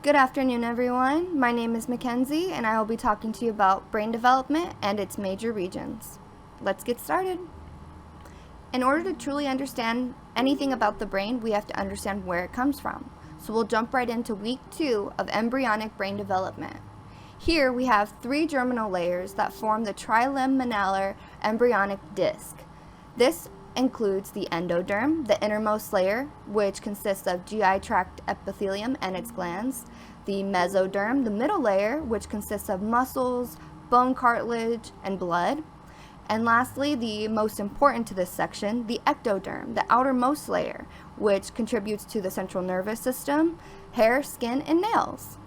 Good afternoon, everyone. My name is Mackenzie, and I will be talking to you about brain development and its major regions. Let's get started. In order to truly understand anything about the brain, we have to understand where it comes from. So we'll jump right into week 2 of embryonic brain development. Here we have 3 germinal layers that form the trilemmalar embryonic disc. This includes the endoderm, the innermost layer, which consists of GI tract epithelium and its glands, the mesoderm, the middle layer, which consists of muscles, bone cartilage, and blood, and lastly, the most important to this section, the ectoderm, the outermost layer, which contributes to the central nervous system, hair, skin, and nails.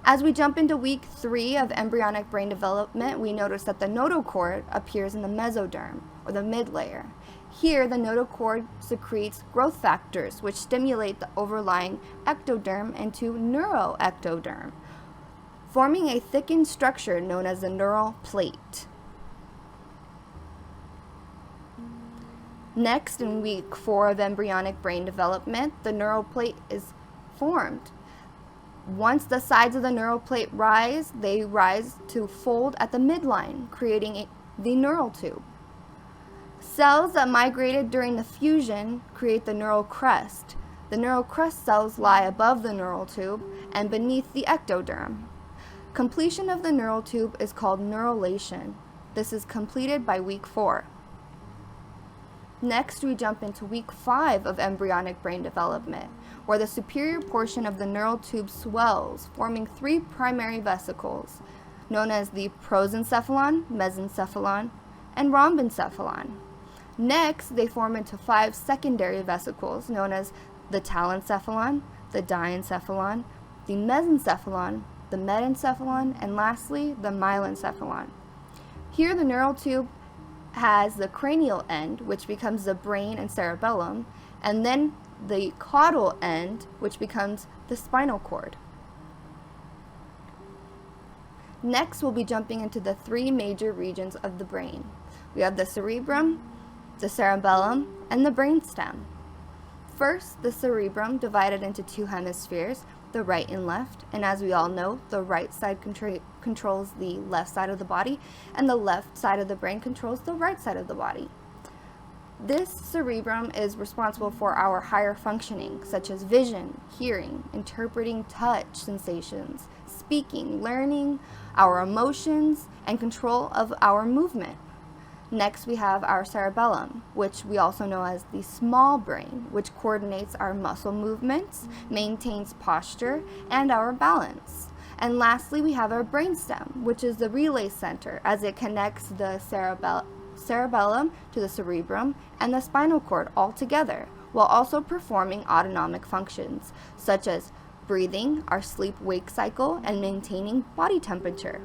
As we jump into week 3 of embryonic brain development, we notice that the notochord appears in the mesoderm, or the mid-layer. Here, the notochord secretes growth factors, which stimulate the overlying ectoderm into neuroectoderm, forming a thickened structure known as the neural plate. Next, in week 4 of embryonic brain development, the neural plate is formed. Once the sides of the neural plate rise, they rise to fold at the midline, creating the neural tube. Cells that migrated during the fusion create the neural crest. The neural crest cells lie above the neural tube and beneath the ectoderm. Completion of the neural tube is called neurulation. This is completed by week 4. Next, we jump into week 5 of embryonic brain development, where the superior portion of the neural tube swells, forming 3 primary vesicles, known as the prosencephalon, mesencephalon, and rhombencephalon. Next, they form into 5 secondary vesicles, known as the telencephalon, the diencephalon, the mesencephalon, the metencephalon, and lastly, the myelencephalon. Here, the neural tube has the cranial end, which becomes the brain and cerebellum, and then the caudal end, which becomes the spinal cord. Next, we'll be jumping into the 3 major regions of the brain. We have the cerebrum, the cerebellum, and the brainstem. First, the cerebrum, divided into 2 hemispheres, the right and left, and as we all know, the right side controls the left side of the body, and the left side of the brain controls the right side of the body. This cerebrum is responsible for our higher functioning, such as vision, hearing, interpreting touch sensations, speaking, learning, our emotions, and control of our movement. Next, we have our cerebellum, which we also know as the small brain, which coordinates our muscle movements, maintains posture, and our balance. And lastly, we have our brainstem, which is the relay center, as it connects the cerebellum to the cerebrum and the spinal cord all together, while also performing autonomic functions, such as breathing, our sleep-wake cycle, and maintaining body temperature.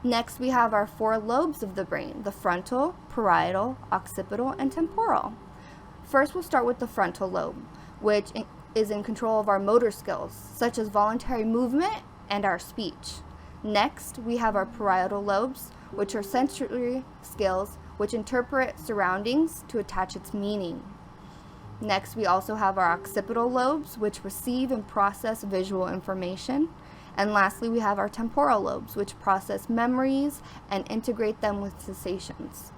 Next, we have our 4 lobes of the brain, the frontal, parietal, occipital, and temporal. First, we'll start with the frontal lobe, which is in control of our motor skills, such as voluntary movement and our speech. Next, we have our parietal lobes, which are sensory skills which interpret surroundings to attach its meaning. Next, we also have our occipital lobes, which receive and process visual information. And lastly, we have our temporal lobes, which process memories and integrate them with sensations.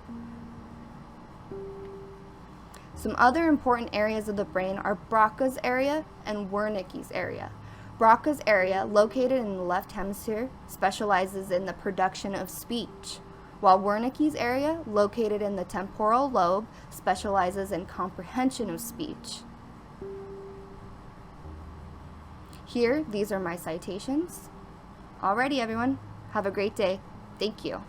Some other important areas of the brain are Broca's area and Wernicke's area. Broca's area, located in the left hemisphere, specializes in the production of speech, while Wernicke's area, located in the temporal lobe, specializes in comprehension of speech. Here, these are my citations. Alrighty, everyone. Have a great day. Thank you.